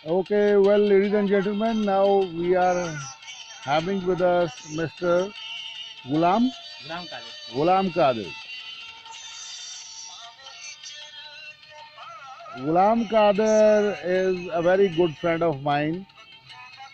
Okay, well, ladies and gentlemen, now we are having with us Mr. Ghulam Ghulam Qadir. Ghulam Qadir. Ghulam Qadir is a very good friend of mine.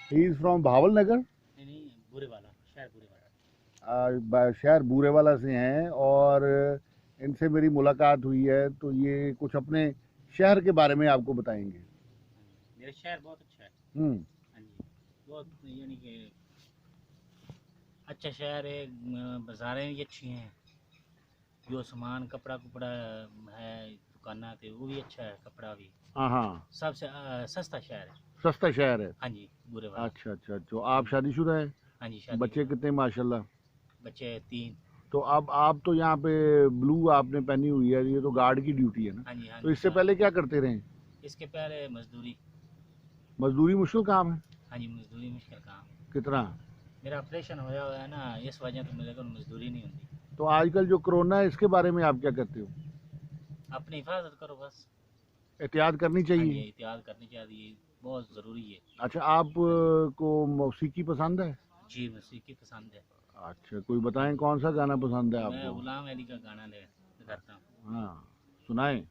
He is from Bhawal Nagar, नहीं नहीं, बुरे वाला शहर बुरे वाला। शहर बूरेवाला से हैं और इनसे मेरी मुलाकात हुई है, तो ये कुछ अपने शहर के बारे में आपको बताएंगे। हाँ जी, मेरा शहर बहुत अच्छा है। हम्म। हाँ जी, बहुत यानी कि अच्छा शहर है। बाज़ारें भी अच्छी हैं, जो सामान कपड़ा कुपड़ा है दुकाना थे वो भी अच्छा है, कपड़ा भी हाँ हाँ, सबसे सस्ता शहर है। सस्ता शहर है। हाँ जी, बुरे वाला। अच्छा अच्छा, तो आप शादीशुदा है? हाँ जी, शादी बच्चे कितने माशाल्लाह? बच्चे 3। तो अब आप तो यहाँ पे ब्लू आपने पहनी हुई है, ये तो गार्ड की ड्यूटी है ना? हाँ जी हाँ तो जी, इससे पहले क्या करते रहे? इसके पहले मजदूरी। मजदूरी मुश्किल काम है? हाँ जी, मजदूरी मुश्किल काम है। कितना? मेरा ऑपरेशन होया हुआ है ना, इस वजह तो मेरे को मजदूरी नहीं होती। तो आजकल जो कोरोना है इसके बारे में आप क्या कहते हो? अपनी हिफाजत करो बस। एहतियात करनी हाँ जी, चाहिए। एहतियात करनी चाहिए, बहुत ज़रूरी है। अच्छा, आप हाँ जी, को मौसीकी पसंद है? जी मौसीकी पसंद है। अच्छा, कोई हाँ बताएं जी, कौन सा गाना पसंद है मैं आपको? गुलाम अली का गाना ले करता हूँ। हाँ, सुनाएं।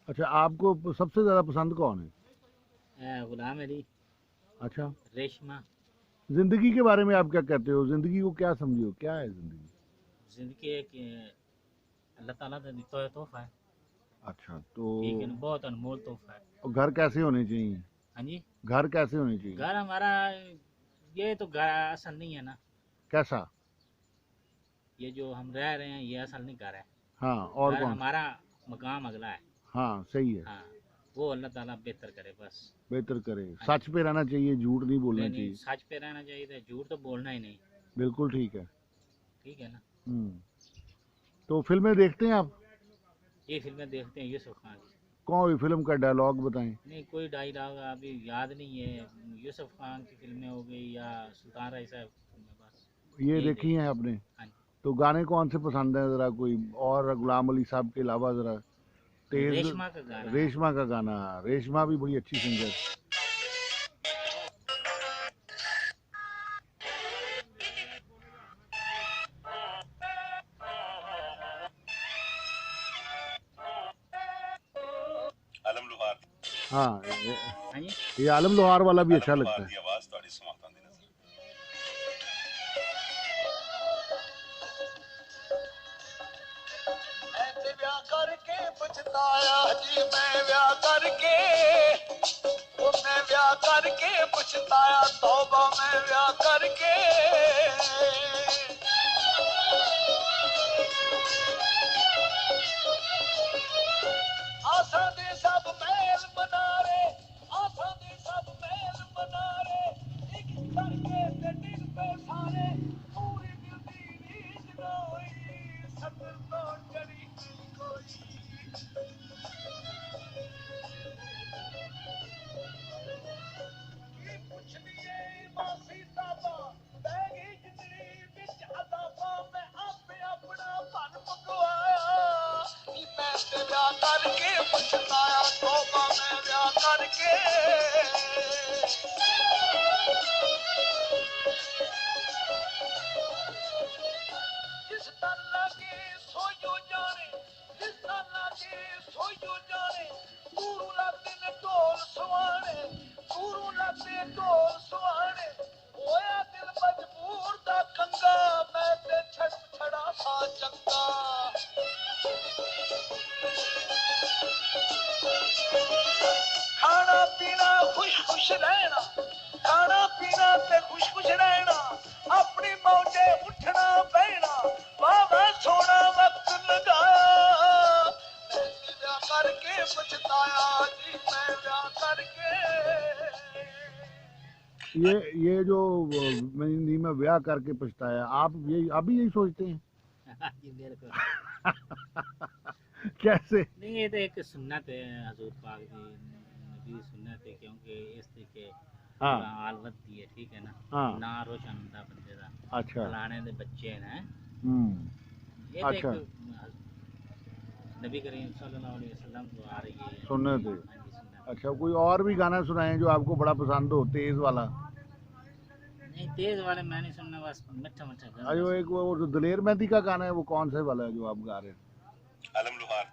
अच्छा, आपको सबसे ज़्यादा पसंद कौन है? गुलाम अली, अच्छा, रेशमा। ज़िंदगी के बारे में आप क्या कहते हो? ज़िंदगी को क्या समझे हो? क्या है ज़िंदगी? ज़िंदगी एक अल्लाह ताला का दिया हुआ तोहफा है। अच्छा, ठीक है ना, तो बहुत अनमोल तोहफा है। घर कैसे होने चाहिए? हाँ जी, घर कैसे होने चाहिए? घर हमारा ये तो घर असल नहीं है ना। कैसा? ये जो हम रह रहे हैं ये असल नहीं घर है। हाँ, और घर कौन सा? हमारा मकाम अगला है। हाँ, सही है। हाँ, वो अल्लाह ताला बेहतर करे बस। बेहतर करे। हाँ जी, सच पे रहना चाहिए, झूठ नहीं बोलना नहीं नहीं, चाहिए। सच पे रहना चाहिए था, झूठ तो बोलना ही नहीं। बिल्कुल ठीक है। ठीक है ना। हम्म। तो फिल्में देखते हैं आप? ये फिल्में देखते हैं यूसुफ खान की। कौन सी फिल्म का डायलॉग बताएं? नहीं, कोई डायलॉग अभी याद नहीं है। यूसुफ खान की फिल्में हो गई या सुल्तान राय साहब की फिल्में, बस ये यही देखी देखते हैं हैं। आपने? हाँ जी, तो गाने कौन से पसंद हैं ज़रा कोई? और गुलाम अली साहब के अलावा ज़रा तेज। रेशमा का गाना है। रेशमा का गाना। रेशमा भी बड़ी अच्छी सिंगर। आलम लोहार। हाँ, हाँ जी, ये आलम लोहार वाला भी आलम अच्छा लोहार लगता है। की आवाज थोड़ी सुहावती नजर। मैं ब्याह करके पछताया जी, मैं ब्याह करके, वो मैं ब्याह करके पछताया, तौबा मैं ब्याह करके। आसा दे सब महल बनारे, आसा दे सब महल बनारे, एक करके ते डिग पे सारे, पूरी दिल दी रीझ ना होई, सत तो चढ़ी नहीं कोई। की पुछदी ए मासी ताबा, बैगी जिंदड़ी के पछताया जी मैं ब्याह करके ये जो मैंने में ब्याह करके पछताया, आप यही अभी यही सोचते हैं? जी बिल्कुल। कैसे? नहीं ये तो एक सुन्नत है हजूर पाक दी नबी सुन्नत है, क्योंकि इस तरीके हाँ हाल वधदी है, ठीक है ना। हाँ ना रोशन होंदा बंदे दा, अच्छा फलाने दे बच्चे ने, ये तो अच्छा एक नबी करीम सल्लल्लाहु अलैहि वसल्लम को आ रही है। सुनने थे। हाँ जी सुन्नत। अच्छा, कोई और भी गाना सुनाए जो आपको बड़ा पसंद हो, तेज वाला? नहीं तेज वाले मैं नहीं सुनना, बस मीठा मीठा गाना अयो एक वो जो दलेर मेहंदी का गाना है, वो कौन से वाला है जो आप गा रहे हैं? अलम लुहार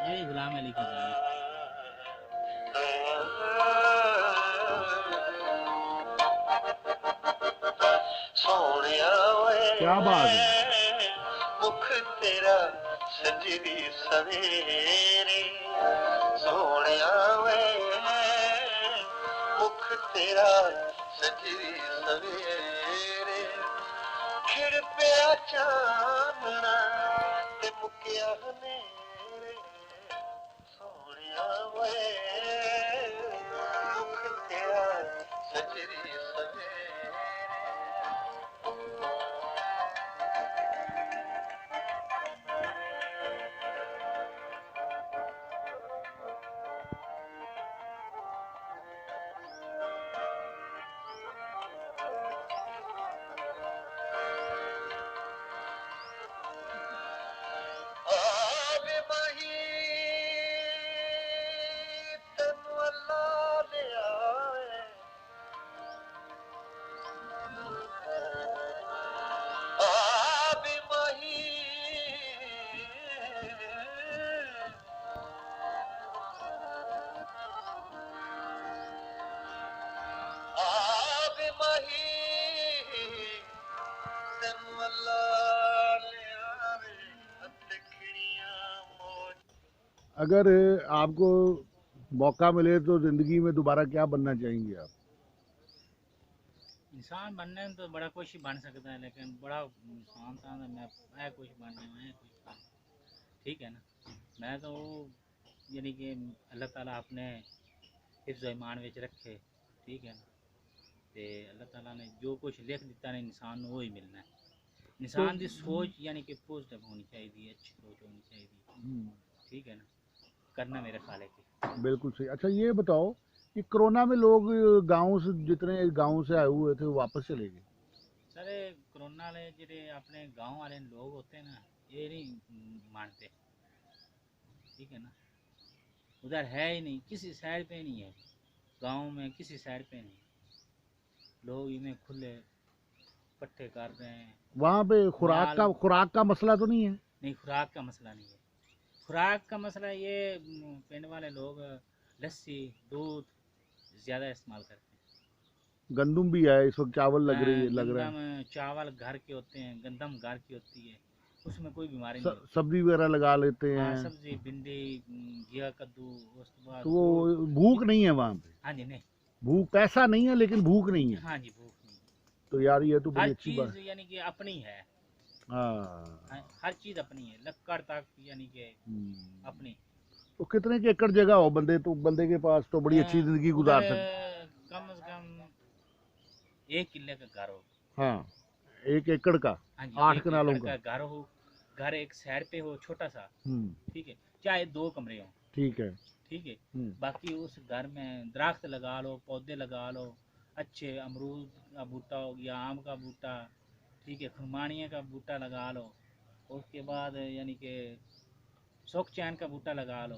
ये गुलाम अली का गाना। सोनिया क्या बात है। मुख तेरा सजरी सवेरे सोनिया मुख तेरा सजरी सवेरे खिड़ पिया चानना ते मुकिया हनेरे सोनिया मुख तेरा सजरी सवेरे आवे माही तनु अल्लाह दे आए आवे माही आवे माही तनु अल्लाह ले आवे अतखिणियां मौज अगर आपको मौका मिले तो जिंदगी में दोबारा क्या बनना चाहेंगे आप? इंसान बनने में तो बड़ा कुछ ही बन सकता है, लेकिन बड़ा इंसान था मैं कुछ बन जाऊँ, मैं कुछ बन, ठीक है ना। मैं तो यानी कि अल्लाह ताला अपने हिफ्ज़ ईमान विच रखे, ठीक है ना। ते अल्लाह ताला ने जो कुछ लिख दिता ने इंसान नूं वही मिलना है। इंसान की सोच यानी कि पॉजिटिव होनी चाहिए, अच्छी सोच होनी चाहिए, ठीक है ना। करना मेरे खाले की। बिल्कुल सही। अच्छा ये बताओ कि कोरोना में लोग गांव से, जितने गांव से आए हुए थे, वो वापस चले गए? सर कोरोना वाले जेडे अपने गांव वाले लोग होते हैं ना, ये नहीं मानते, ठीक है ना। उधर है ही नहीं, किसी साइड पे नहीं है, गांव में किसी साइड पे नहीं। लोग इन्हें खुले पट्टे कर रहे हैं। वहाँ पे माल खुराक का मसला तो नहीं है? नहीं, खुराक का मसला नहीं है। खुराक का मसला ये पिंड वाले लोग लस्सी दूध ज़्यादा इस्तेमाल करते हैं। गंदम भी है इस वक्त, चावल लग रहा है। गंदम चावल घर के होते हैं, गंदम घर की होती है, उसमें कोई बीमारी नहीं होती। सब्जी वगैरह लगा लेते हाँ हैं। सब्जी भिंडी घिया कद्दू, उसके बाद तो वो भूख नहीं है वहाँ पे? हाँ जी नहीं, भूख, पैसा नहीं है लेकिन भूख नहीं है। हाँ जी भूख नहीं। तो यार ये तो बड़ी हर अच्छी बात चीज़ यानी कि अपनी है। हाँ। हर चीज़ अपनी है, लक्कड़ तक यानी कि अपनी। तो कितने के एकड़ जगह हो बंदे के पास तो बड़ी अच्छी जिंदगी गुजार उधर सकते। कम से कम 1 किले का घर हो। हाँ, 1 एकड़ का, हाँ जी 8 1 कनालों एकड़ का। का घर हो, घर एक साइड पे हो छोटा सा, ठीक है, चाहे 2 कमरे हो, ठीक है। ठीक है। बाकी उस घर में दरख्त लगा लो, पौधे लगा लो, अच्छे अमरूद का बूटा हो गया, आम का बूटा, ठीक है, खुरमानिया का बूटा लगा लो। उसके बाद यानी कि शौक चैन का बूटा लगा लो,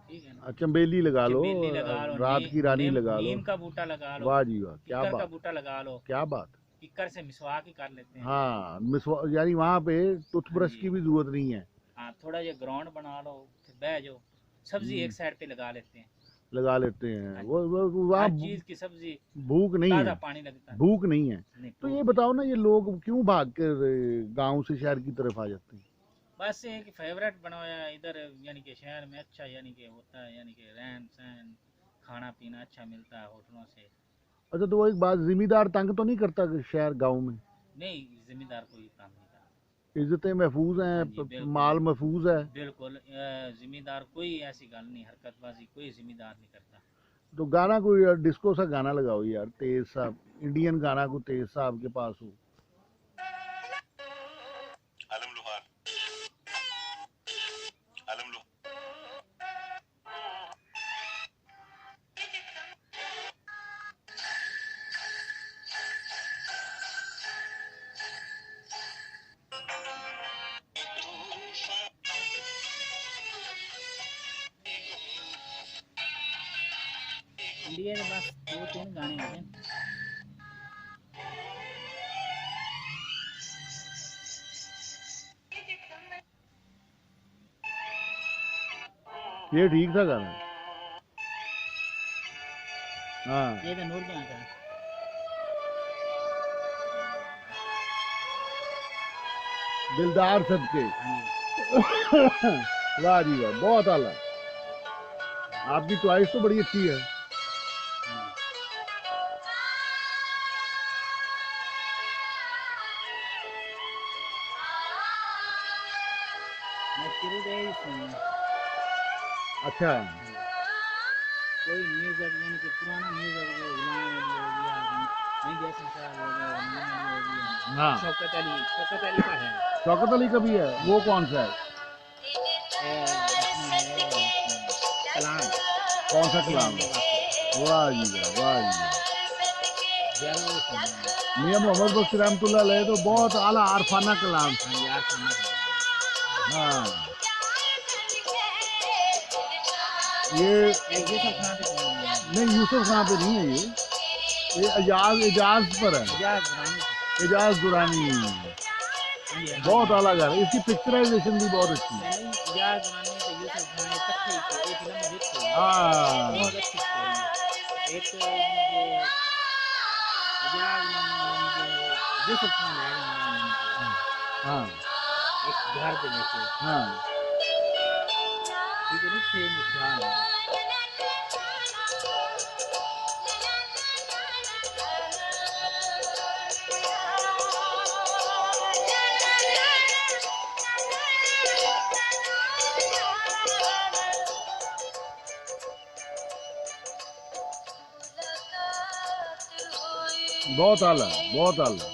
ठीक है ना। चंबेली लगा लो, चमेली लगा लो, रात की रानी लगा लो। नीम का बूटा लगा लो, वाह जी वाह, क्या किक्कर का बात, बूटा लगा लो। क्या बात। किक्कर से मिसवाक ही कर लेते हैं। हाँ, यानी वहाँ पे टूथब्रश की भी जरूरत नहीं है। हाँ थोड़ा ये ग्राउंड बना लो, फिर बह जाओ, सब्जी एक साइड पे लगा लेते हैं, लगा लेते हैं। वो हर वहाँ चीज की सब्जी, भूख नहीं ताज़ा है, पानी लगता है। भूख नहीं है। नहीं, तो ये भूख बताओ ना, ये लोग क्यों भाग कर गांव से शहर की तरफ आ जाते हैं? बस एक फेवरेट बनाया इधर, यानी कि शहर में अच्छा यानी कि होता है, यानी कि रहन सहन खाना पीना अच्छा मिलता है होटलों से। अच्छा, तो वो एक बात, जिम्मेदार तंग तो नहीं करता कि शहर गांव में? नहीं, जिम्मेदार कोई काम नहीं करता। इज्जतें महफूज हाँ हैं, जी, बिल्कुल माल महफूज है। बिल्कुल जिम्मेदार कोई ऐसी गल नहीं, हरकतबाजी कोई जिम्मेदार नहीं करता। तो गाना कोई यार, डिस्को सा गाना लगाओ यार, तेज सा इंडियन गाना, को तेज सा आपके पास हो। आलम लोहार, आलम लोहार। इंडिया के बस 2-3 गाने होते हैं। ये ठीक था गाना। हाँ, ये तो नूर जहाँ का है। दिलदार सबके। हाँ जी वाह जी वाह, बहुत आला। आपकी चॉइस तो बड़ी अच्छी है। हाँ जी। मैं शुरू से ही सुनना। अच्छा, कोई म्यूजिक यानी कि पुराना म्यूजिक जो गुलाम अली हो गया, मेहंदी हसन साहब हो गया, गुलाम अली हो गया, हाँ, शौकत अली का है। शौकत अली का भी है, वो कौन सा है? इसमें है कलाम कौन सा कलाम? सुनाने वास्ते वाह जी वाह, वाह जी वाह। ज़्यादा वो सुनना। मियां मोहम्मद बख्श रहमतुल्लाह अलैह तो बहुत आला आरफाना कलाम। हाँ जी, यार सुनना कलाम। हाँ, ये ये सब खाना पे सुनना है। नहीं, यूसुफ खान पे नहीं है ये एजाज पर है। इजाज़ दुरानी। एजाज दुरानी, हाँ जी हाँ बहुत जी। आला गाना, इसकी पिक्चराइजेशन भी बहुत अच्छी है। नहीं, इजाज़ दुरानी तो यूसुफ खान इकट्ठे ही थे, एक फिल्म में हिट थे। हाँ, बहुत अच्छी स्टोरी है। एक यानी कि इजाज़ यानी कि यूसुफ खान रह गए यानी कि हाँ, एक घर दे ਵਿੱਚ हाँ, ठीक है, नहीं थे मुख्तार। बहुत आला, बहुत आला।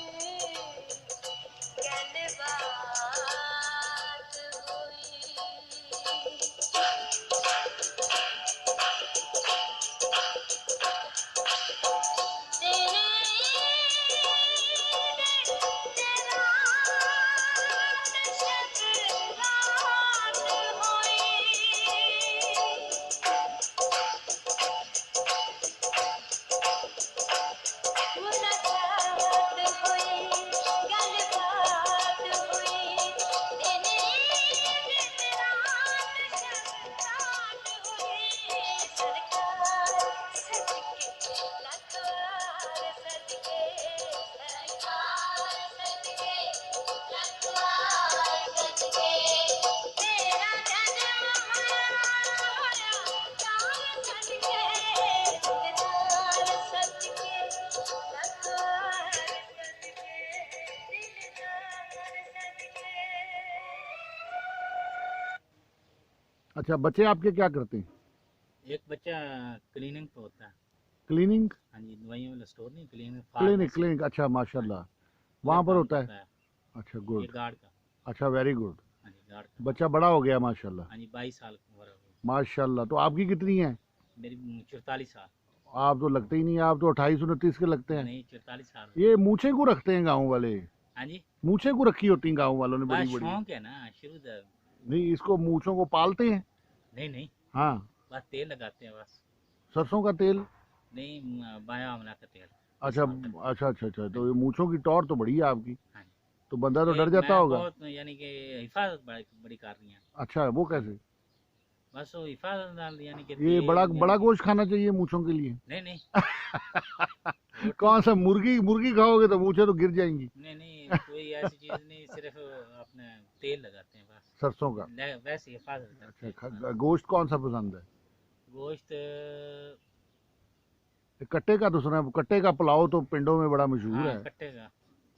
अच्छा, बच्चे आपके क्या करते हैं? एक बच्चा क्लीनिंग पे होता है। क्लीनिंग? हाँ जी, दवाइयों वाला स्टोर नहीं, क्लीनिंग क्लिनिक, फार्मेसी। क्लिनिक, अच्छा माशाल्लाह, हाँ वहाँ जी, पर काम होता है। करता है। अच्छा, ये गुड। गार्ड का। अच्छा, वेरी गुड। हाँ जी, गार्ड का। बच्चा बड़ा हो गया माशाल्लाह। हाँ जी, 22 साल की उम्र हो गई। माशाल्लाह। तो आपकी कितनी है? मेरी 44 साल। आप तो लगते ही नहीं, आप तो 28-29 के लगते हैं। नहीं, 44 साल। ये मूछे को रखते हैं गाँव वाले, हाँ जी, मूछे को रखी होती हैं गाँव वालों ने बड़ी बस बड़ी। शौक है ना शुरू से। नहीं, इसको मूछों को पालते हैं। नहीं नहीं, हाँ, बस तेल लगाते हैं बस। सरसों का तेल। नहीं, बाया आंवला का तेल। अच्छा, इस्तेमाल अच्छा, अच्छा, अच्छा। तो ये मूछों की टौर तो बड़ी है आपकी। हाँ जी। तो बंदा तो ये डर जाता मैं होगा। बहुत यानी कि हिफाजत बड़ी बड़ी कर रही हैं। अच्छा, वो कैसे? बस वो हिफाजत डाल दी यानी कि ये तेल बड़ा यानी बड़ा कि- गोश्त खाना चाहिए मूछों के लिए। नहीं नहीं कौन सा मुर्गी? मुर्गी खाओगे तो मूछें तो गिर जाएंगी। नहीं नहीं, कोई ऐसी चीज नहीं, सिर्फ अपने तेल लगाते हैं बस। सरसों का। वैसे हिफाजत करते अच्छा, हैं। गोश्त कौन सा पसंद है? गोश्त कट्टे का तो सुना है, कट्टे का पुलाव तो पिंडों में बड़ा मशहूर हाँ, है। कट्टे का।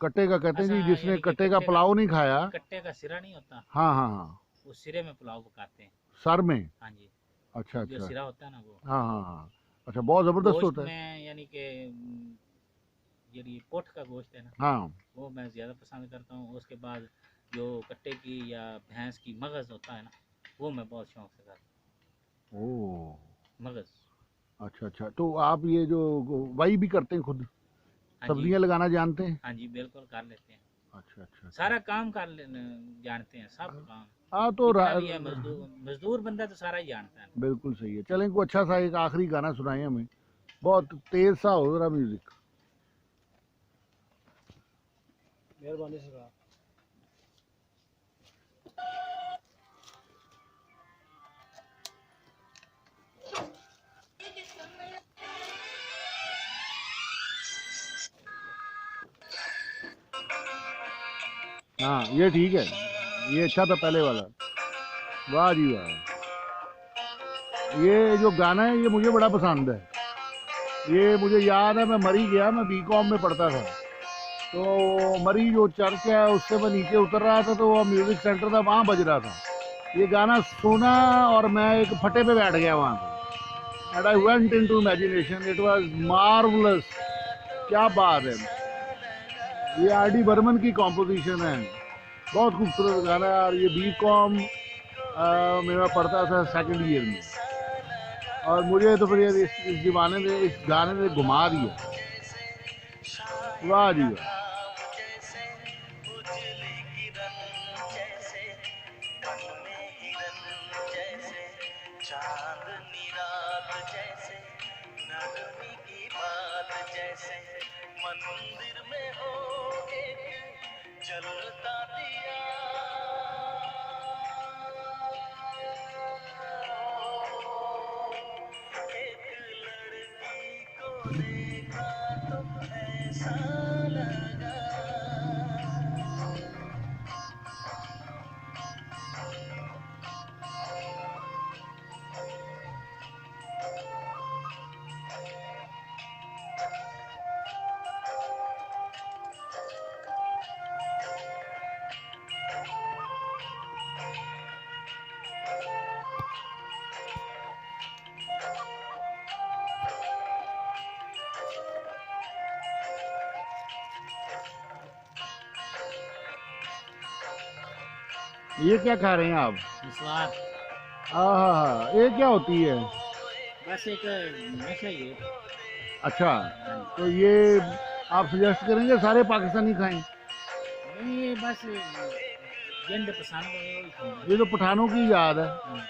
कट्टे का कहते हैं जी, अच्छा, जिसने यानी कि कट्टे का पुलाव नहीं खाया। कट्टे का सिरा नहीं होता, हाँ हाँ हाँ, उस सिरे में पुलाव पकाते हैं। सर में। हाँ जी, अच्छा जो अच्छा। सिरा होता है ना वो हाँ हाँ हाँ, अच्छा, बहुत ज़बरदस्त गोश्त होता है। में, यानी कि ये पोठ का गोश्त है ना, हाँ। वो मैं ज़्यादा पसंद करता हूँ। उसके बाद जो कट्टे की या भैंस की मगज़ होता है ना, वो मैं बहुत शौक से खाता ओह, हूँ, मगज़। अच्छा अच्छा। तो आप ये जो वही भी करते हैं खुद, हाँ जी, सब्जियां लगाना जानते हैं? हाँ जी, बिल्कुल कर लेते हैं। अच्छा अच्छा अच्छा। सारा काम कर लेने जानते हैं, सब काम। हाँ तो जितना भी है, मजदूर मजदूर बंदा तो सारा ही जानता है। बिल्कुल सही है। चलें, कोई अच्छा सा एक आखिरी गाना सुनाएं हमें, बहुत तेज सा हो जरा म्यूजिक। मेहरबानी सरकार। हाँ ये ठीक है, ये अच्छा था पहले वाला। वाह जी वाह, ये जो गाना है ये मुझे बड़ा पसंद है। ये मुझे याद है, मैं मरी गया, मैं बीकॉम में पढ़ता था, तो मरी जो चर्च है उससे मैं नीचे उतर रहा था, तो वो म्यूजिक सेंटर था, वहाँ बज रहा था ये गाना, सुना और मैं एक फटे पे बैठ गया वहाँ पे, and I went into imagination, it was marvellous. क्या बात है, ये आर डी बर्मन की कॉम्पोजिशन है, बहुत खूबसूरत गाना है। और ये बीकॉम में मैं पढ़ता था सेकंड ईयर में, और मुझे तो फिर ये इस दीवाने ने, इस गाने ने घुमा दिया। वाह जी वाह। चांदनी रात जैसे, नरमी की बात जैसे, मंदिर में हो एक जलता दिया, एक लड़की को देखा तो ऐसा लगा। ये क्या खा रहे हैं आप? स्वाद हाँ, ये क्या होती है? बस एक नशा ही है। अच्छा, तो ये आप सजेस्ट करेंगे सारे पाकिस्तानी खाएं? नहीं, ये बस जिंद पसंद है वही खाऊंगा। ये तो पठानों की याद है। हाँ,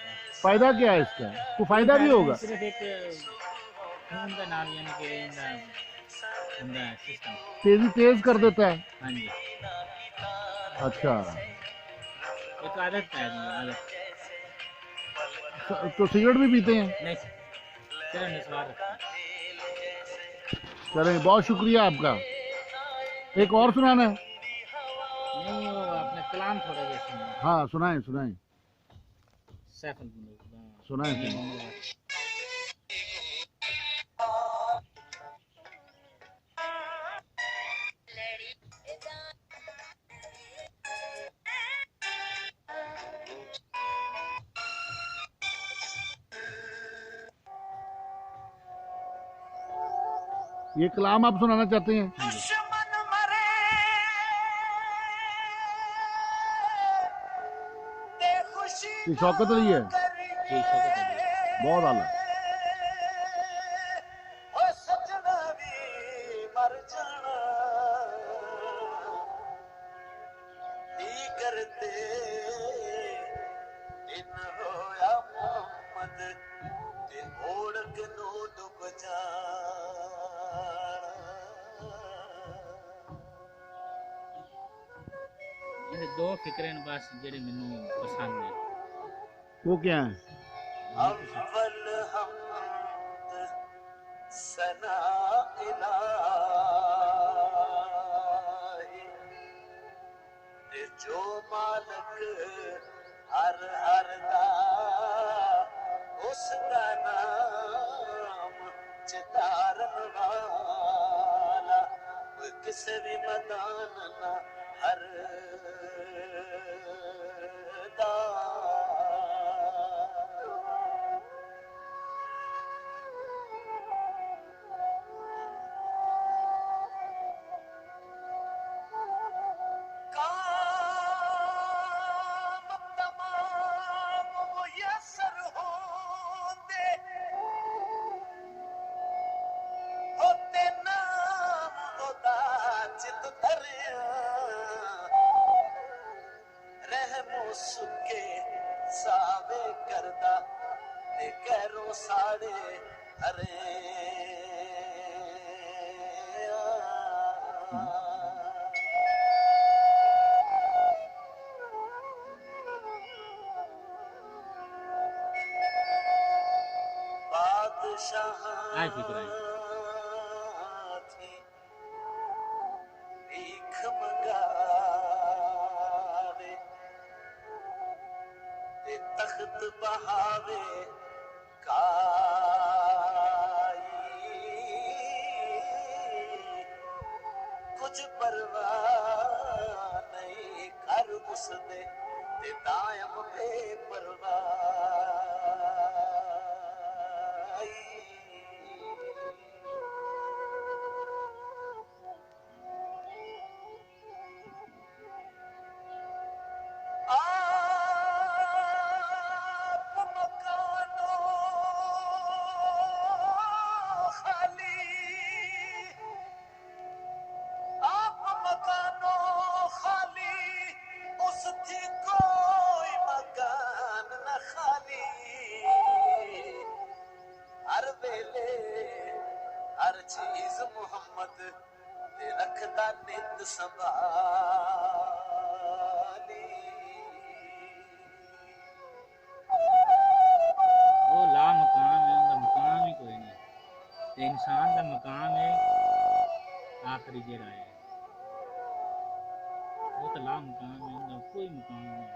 फायदा क्या है इसका? तो फायदा भी होगा? सिर्फ एक खून का नाम, यानी कि इनका हुंदा सिस्टम। तेजी तेज कर देता है। हाँ जी, अच्छा, एक आदत है जी, आदत। तो सिगरेट भी पीते हैं? नहीं, सिर्फ निस्वार रखते हैं। चलें, बहुत शुक्रिया आपका। एक और सुनाना है? नहीं, वो अपने कलाम थोड़ा जैसे हाँ सुनाएं सुनाएं सैफुल सुनाएं सुनाएं। ये कलाम आप सुनाना चाहते हैं? दुश्मन मरे ते खुशी ये शौकत अली है, जी, शौकत अली। बहुत आला। ओ सजना भी मर जाना, दीगर ते दिन होया मोहम्मद ते ओढ़ नो डुब जाना। ਇਹਦੇ ਦੋ ਫਿਕਰੇ ਨੇ ਬਸ ਜਿਹੜੇ ਮੈਨੂੰ ਪਸੰਦ ਨੇ। वो क्या है? अव्वल हमद सना इलाही ते जो मालक हर हर दा उसका नाम चितारन वाला, वो किस ਕਿਸੇ ਵੀ ਮੈਦਾਨ ਨਾ ਹਰ ਦਾ काम तमाम मुयस्सर होंदे होते नाम ओदा चित धरिया रहमो सुके सावे करदा ते कहरो साड़े हरे आज फिक्र आई थी भीख मंगावे ते तख्त बहावे काई कुछ परवाह नहीं कर उसदे ते दायम बेपरवाही आप मकानो खाली आप मकानो खाली उस थी कोई मकान न खाली हर वेले हर चीज मोहम्मद ते रखदा नित संभाली वो ला मकाम है, उनका मकाम ही कोई नहीं। ते इंसान का मकाम है आखिरी जेड़ा है, वो तो ला मकाम है, उनका कोई मकाम नहीं।